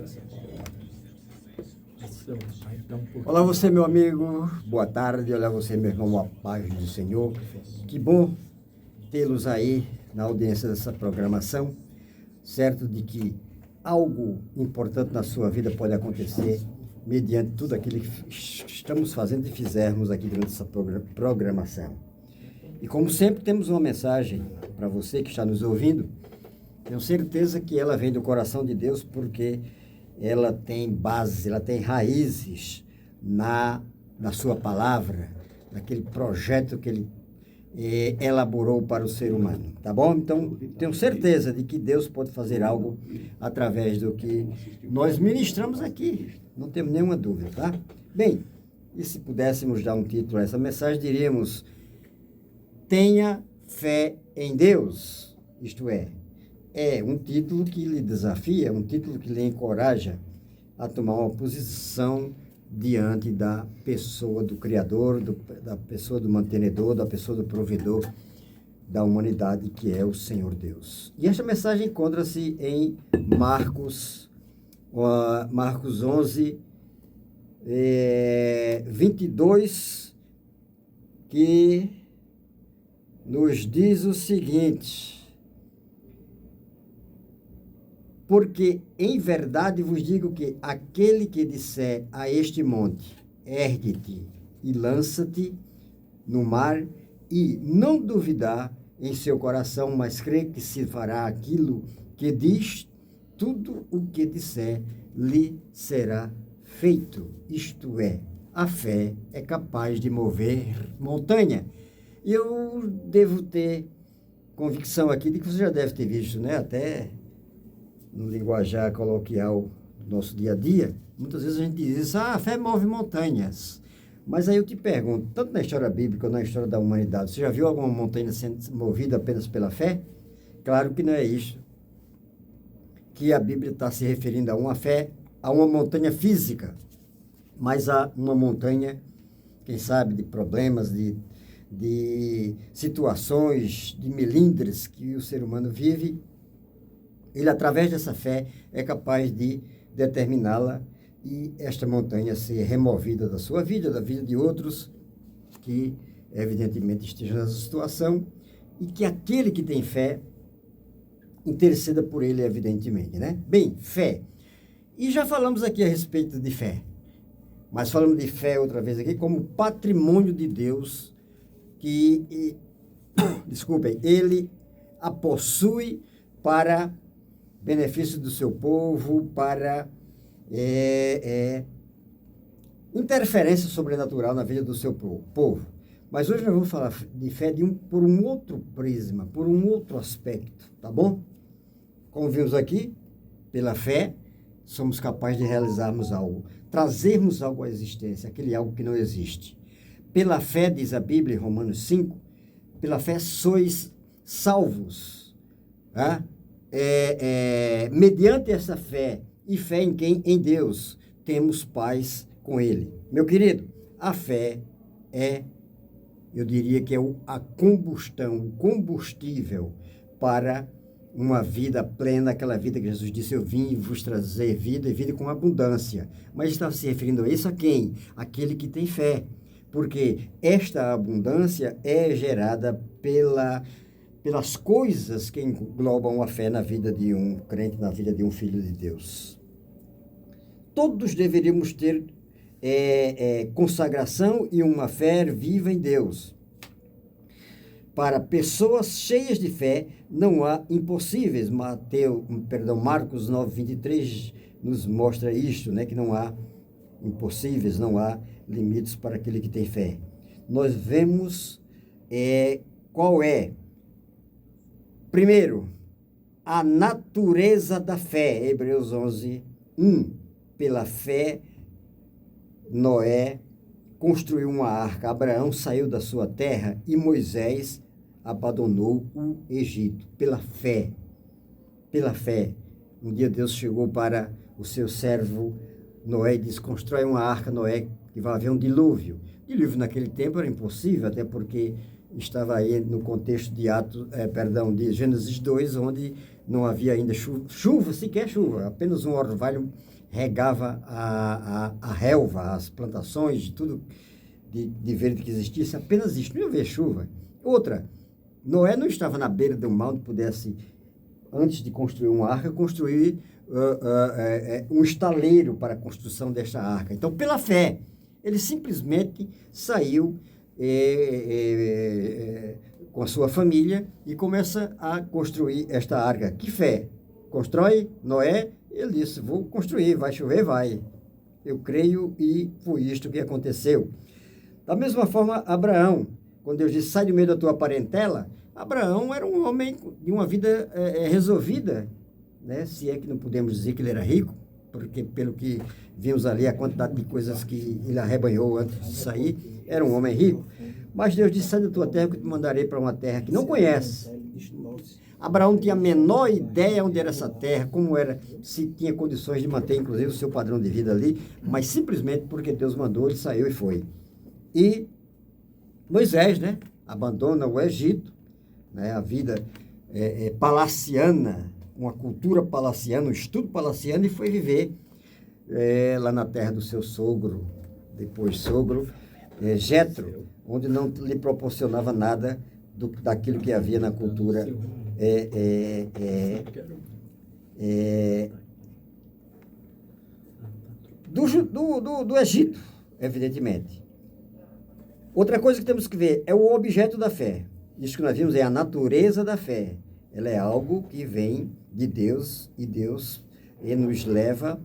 essa palavra. Então, Olá você, meu amigo, boa tarde. Olá você, meu irmão, a paz do Senhor. Que bom tê-los aí na audiência dessa programação, certo de que algo importante na sua vida pode acontecer mediante tudo aquilo que estamos fazendo e fizermos aqui durante essa programação. E como sempre, temos uma mensagem para você que está nos ouvindo. Tenho certeza que ela vem do coração de Deus, porque ela tem base, ela tem raízes na sua palavra, naquele projeto que ele elaborou para o ser humano, tá bom? Então, tenho certeza de que Deus pode fazer algo através do que nós ministramos aqui, não temos nenhuma dúvida, tá? Bem, e se pudéssemos dar um título a essa mensagem, diríamos: tenha fé em Deus, isto é um título que lhe desafia, um título que lhe encoraja a tomar uma posição diante da pessoa do Criador, da pessoa do mantenedor, da pessoa do provedor da humanidade, que é o Senhor Deus. E esta mensagem encontra-se em Marcos 11, 22, que nos diz o seguinte: porque em verdade vos digo que aquele que disser a este monte, ergue-te e lança-te no mar, e não duvidar em seu coração, mas crê que se fará aquilo que diz, tudo o que disser lhe será feito. Isto é, a fé é capaz de mover montanha. E eu devo ter convicção aqui de que você já deve ter visto, né? Até no linguajar coloquial do nosso dia a dia, muitas vezes a gente diz, a fé move montanhas. Mas aí eu te pergunto, tanto na história bíblica quanto na história da humanidade, você já viu alguma montanha sendo movida apenas pela fé? Claro que não é isso que a Bíblia está se referindo a uma fé, a uma montanha física, mas a uma montanha, quem sabe, de problemas, de situações, de melindres que o ser humano vive. Ele, através dessa fé, é capaz de determiná-la e esta montanha ser removida da sua vida, da vida de outros que, evidentemente, estejam nessa situação, e que aquele que tem fé interceda por ele, evidentemente, né? Bem, fé. E já falamos aqui a respeito de fé, mas falamos de fé outra vez aqui como patrimônio de Deus que, desculpem, ele a possui para benefício do seu povo, para interferência sobrenatural na vida do seu povo. Mas hoje nós vamos falar de fé por um outro prisma, por um outro aspecto, tá bom? Como vimos aqui, pela fé, somos capazes de realizarmos algo, trazermos algo à existência, aquele algo que não existe. Pela fé, diz a Bíblia em Romanos 5, pela fé sois salvos, tá? Mediante essa fé, e fé em quem? Em Deus, temos paz com Ele. Meu querido, a fé eu diria que é a combustão, o combustível para uma vida plena, aquela vida que Jesus disse: eu vim vos trazer vida e vida com abundância. Mas estava se referindo a isso a quem? Aquele que tem fé. Porque esta abundância é gerada pelas coisas que englobam a fé na vida de um crente, na vida de um filho de Deus. Todos deveríamos ter consagração e uma fé viva em Deus. Para pessoas cheias de fé, não há impossíveis. Marcos 9:23 nos mostra isto, né? Que não há impossíveis, não há limites para aquele que tem fé. Nós vemos qual é. Primeiro, a natureza da fé. Hebreus 11:1. Pela fé, Noé construiu uma arca, Abraão saiu da sua terra e Moisés abandonou o Egito. Pela fé. Pela fé. Um dia Deus chegou para o seu servo Noé e disse: constrói uma arca, Noé, que vai haver um dilúvio. Dilúvio naquele tempo era impossível, até porque estava aí no contexto de Gênesis 2, onde não havia ainda chuva, sequer chuva, apenas um orvalho regava a relva, as plantações, tudo de verde que existisse, apenas isso, não ia haver chuva. Outra, Noé não estava na beira do mar onde pudesse, antes de construir uma arca, construir um estaleiro para a construção desta arca. Então, pela fé, ele simplesmente saiu com a sua família e começa a construir esta arca. Que fé? Constrói Noé, ele disse, vou construir, vai chover, vai. Eu creio e foi isto que aconteceu. Da mesma forma, Abraão, quando Deus disse, sai do meio da tua parentela, Abraão era um homem de uma vida resolvida, né? Se é que não podemos dizer que ele era rico, porque pelo que vimos ali, a quantidade de coisas que ele arrebanhou antes de sair, era um homem rico. Mas Deus disse, sai da tua terra que eu te mandarei para uma terra que não conhece. Abraão tinha a menor ideia onde era essa terra, como era, se tinha condições de manter, inclusive, o seu padrão de vida ali, mas simplesmente porque Deus mandou, ele saiu e foi. E Moisés, né, abandona o Egito, né, a vida palaciana, uma cultura palaciana, um estudo palaciano, e foi viver lá na terra do seu sogro, depois sogro, Jetro, onde não lhe proporcionava nada daquilo que havia na cultura do Egito, evidentemente. Outra coisa que temos que ver é o objeto da fé. Isso que nós vimos é a natureza da fé. Ela é algo que vem de Deus e Deus nos leva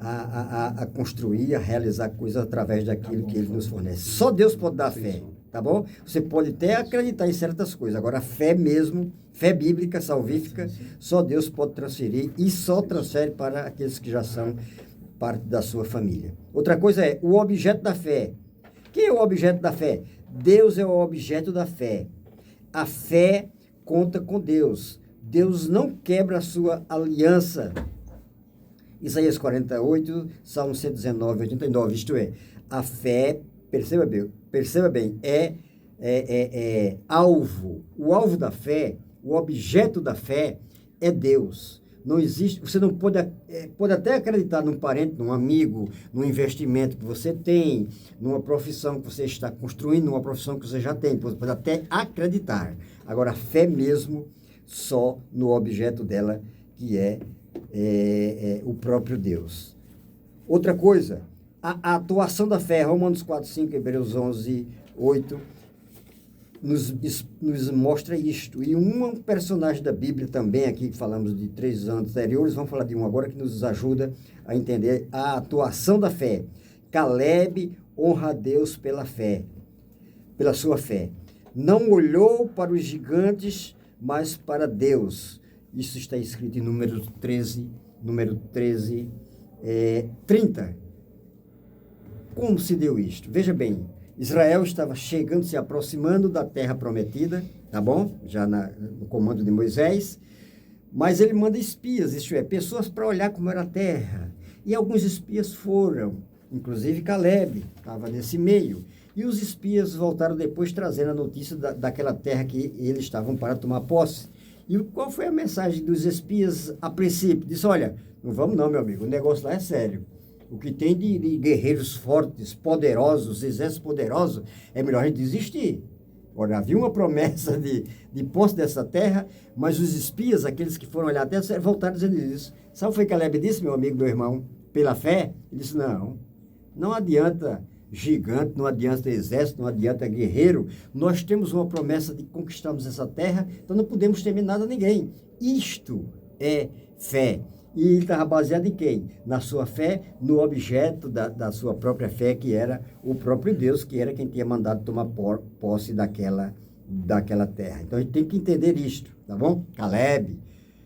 a construir, a realizar coisas através daquilo que Ele nos fornece. Só Deus pode dar fé, tá bom? Você pode até acreditar em certas coisas, agora a fé mesmo, fé bíblica, salvífica, só Deus pode transferir e só transfere para aqueles que já são parte da sua família. Outra coisa é o objeto da fé. Quem é o objeto da fé? Deus é o objeto da fé. A fé conta com Deus. Deus não quebra a sua aliança. Isaías 48, Salmo 119, 89, isto é, a fé, perceba bem, é alvo. O alvo da fé, o objeto da fé é Deus. Não existe, você não pode até acreditar num parente, num amigo, num investimento que você tem, numa profissão que você está construindo, numa profissão que você já tem, você pode até acreditar. Agora, a fé mesmo, só no objeto dela, que é o próprio Deus. Outra coisa, a atuação da fé, Romanos 4, 5, Hebreus 11, 8, nos mostra isto. E um personagem da Bíblia também, aqui que falamos de 3 anos anteriores, vamos falar de um agora que nos ajuda a entender a atuação da fé. Calebe honra a Deus pela fé, pela sua fé. Não olhou para os gigantes, mas para Deus. Isso está escrito em número 13, 30. Como se deu isto? Veja bem, Israel estava chegando, se aproximando da terra prometida, tá bom? Já no comando de Moisés, mas ele manda espias, isto é, pessoas para olhar como era a terra. E alguns espias foram, inclusive Calebe, estava nesse meio. E os espias voltaram depois trazendo a notícia daquela terra que eles estavam para tomar posse. E qual foi a mensagem dos espias a princípio? Disse, olha, não vamos não, meu amigo, o negócio lá é sério. O que tem de guerreiros fortes, poderosos, exércitos poderosos, é melhor a gente desistir. Agora, havia uma promessa de posse dessa terra, mas os espias, aqueles que foram olhar a terra, voltaram dizendo isso. Sabe o que Calebe disse, meu amigo, meu irmão? Pela fé? Ele disse, não adianta gigante, não adianta exército, não adianta guerreiro. Nós temos uma promessa de conquistarmos essa terra, então não podemos temer nada a ninguém. Isto é fé. E ele estava baseado em quem? Na sua fé, no objeto da sua própria fé, que era o próprio Deus, que era quem tinha mandado tomar posse daquela terra. Então, a gente tem que entender isto, tá bom? Calebe.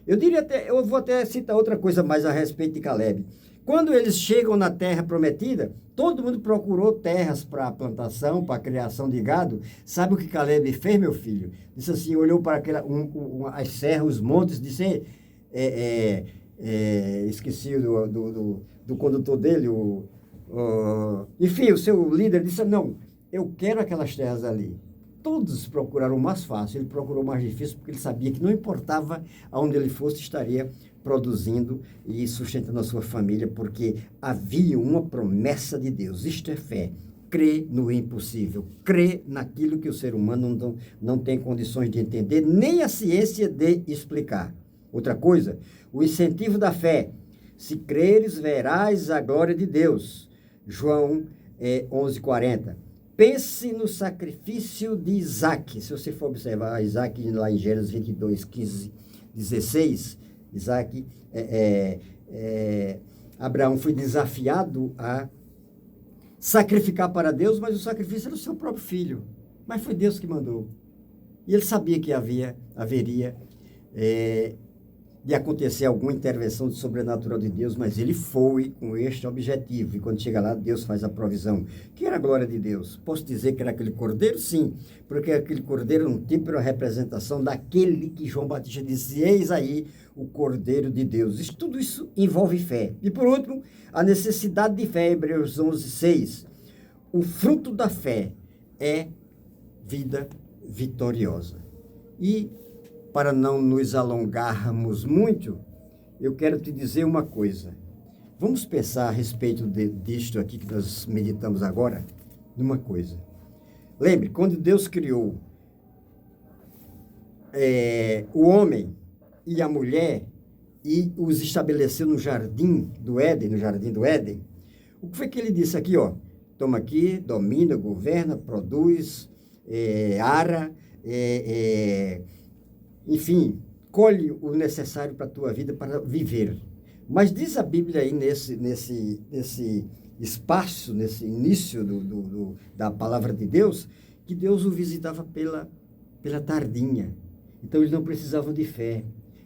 Eu vou até citar outra coisa mais a respeito de Calebe. Quando eles chegam na terra prometida, todo mundo procurou terras para plantação, para criação de gado. Sabe o que Calebe fez, meu filho? Disse assim, olhou para as serras, os montes, disse... esqueci do condutor dele, enfim, o seu líder disse, não, eu quero aquelas terras ali. todos procuraram o mais fácil, ele procurou o mais difícil, porque ele sabia que não importava aonde ele fosse, estaria produzindo e sustentando a sua família, porque havia uma promessa de Deus. Isto é fé. Crê no impossível, crê naquilo que o ser humano não tem condições de entender, nem a ciência de explicar. Outra coisa, o incentivo da fé. Se creres, verás a glória de Deus. João 11:40. Pense no sacrifício de Isaac. Se você for observar Isaac lá em Gênesis 22:15, 16, Isaac, Abraão foi desafiado a sacrificar para Deus, mas o sacrifício era o seu próprio filho. Mas foi Deus que mandou. E ele sabia que haveria de acontecer alguma intervenção sobrenatural de Deus, mas ele foi com este objetivo. E quando chega lá, Deus faz a provisão. Que era a glória de Deus? Posso dizer que era aquele cordeiro? Sim, porque aquele cordeiro era um tipo, era uma representação daquele que João Batista disse: eis aí o cordeiro de Deus. Tudo isso envolve fé. E por último, a necessidade de fé, Hebreus 11:6. O fruto da fé é vida vitoriosa. E para não nos alongarmos muito, eu quero te dizer uma coisa. Vamos pensar a respeito disto aqui que nós meditamos agora, numa coisa. Lembre, quando Deus criou o homem e a mulher e os estabeleceu no jardim do Éden, o que foi que ele disse aqui, ó? Toma aqui, domina, governa, produz, ara, enfim, colhe o necessário para a tua vida para viver. Mas diz a Bíblia aí nesse espaço, nesse início da palavra de Deus, que Deus o visitava pela tardinha. Então eles não precisavam de fé,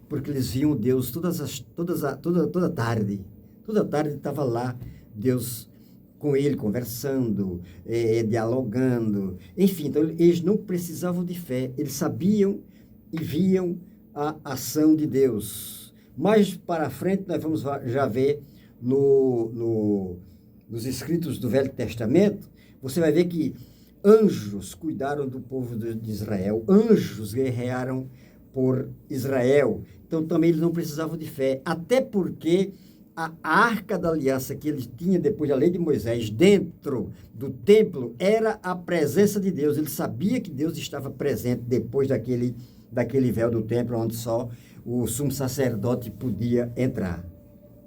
porque eles viam Deus toda tarde. Toda tarde estava lá Deus com ele, conversando, dialogando. Enfim, então eles não precisavam de fé, eles sabiam e viam a ação de Deus. Mais para frente, nós vamos já ver nos escritos do Velho Testamento, você vai ver que anjos cuidaram do povo de Israel, anjos guerrearam por Israel. Então, também eles não precisavam de fé, até porque a arca da aliança que eles tinham depois da lei de Moisés dentro do templo era a presença de Deus. Ele sabia que Deus estava presente depois daquele véu do templo, onde só o sumo sacerdote podia entrar.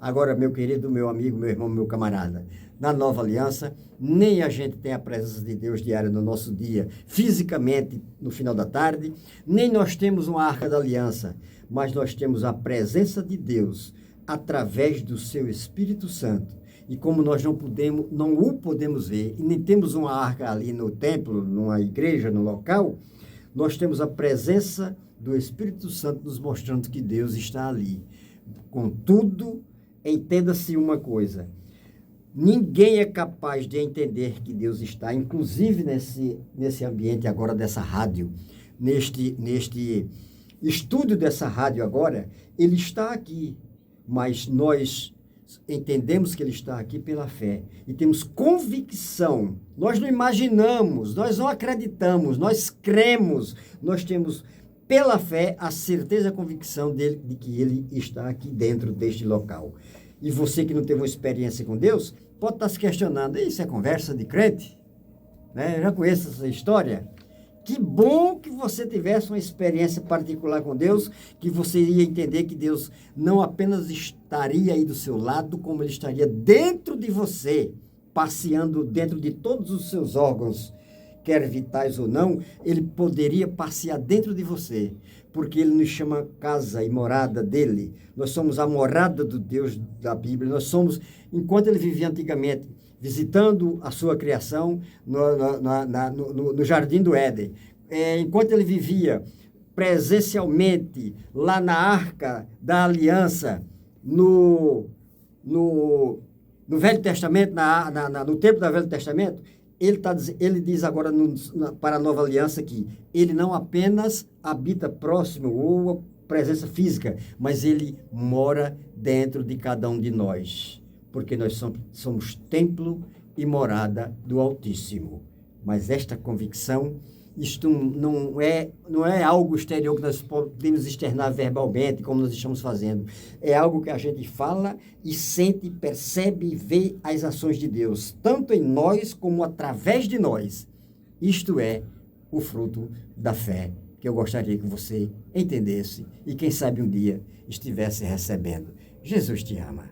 Agora, meu querido, meu amigo, meu irmão, meu camarada, na nova aliança, nem a gente tem a presença de Deus diária no nosso dia, fisicamente, no final da tarde, nem nós temos uma arca da aliança, mas nós temos a presença de Deus através do seu Espírito Santo. E como nós não o podemos ver, e nem temos uma arca ali no templo, numa igreja, no local, nós temos a presença do Espírito Santo nos mostrando que Deus está ali. Contudo, entenda-se uma coisa: ninguém é capaz de entender que Deus está, inclusive nesse ambiente agora dessa rádio, neste estúdio dessa rádio agora, ele está aqui, mas nós entendemos que ele está aqui pela fé e temos convicção. Nós não imaginamos, nós não acreditamos, nós cremos, nós temos pela fé a certeza e a convicção de que ele está aqui dentro deste local. E você que não teve uma experiência com Deus, pode estar se questionando: isso é conversa de crente? Né? Eu já conheço essa história. Que bom que você tivesse uma experiência particular com Deus, que você ia entender que Deus não apenas estaria aí do seu lado, como ele estaria dentro de você, passeando dentro de todos os seus órgãos, quer vitais ou não, ele poderia passear dentro de você, porque ele nos chama casa e morada dele. Nós somos a morada do Deus da Bíblia, nós somos, enquanto ele vivia antigamente, visitando a sua criação no Jardim do Éden. Enquanto ele vivia presencialmente lá na Arca da Aliança, no Velho Testamento, no tempo do Velho Testamento, ele diz agora para a Nova Aliança que ele não apenas habita próximo ou presença física, mas ele mora dentro de cada um de nós, porque nós somos templo e morada do Altíssimo. Mas esta convicção Isto não é algo exterior que nós podemos externar verbalmente, como nós estamos fazendo. É algo que a gente fala e sente, percebe e vê as ações de Deus, tanto em nós como através de nós. Isto é o fruto da fé, que eu gostaria que você entendesse e, quem sabe, um dia estivesse recebendo. Jesus te ama.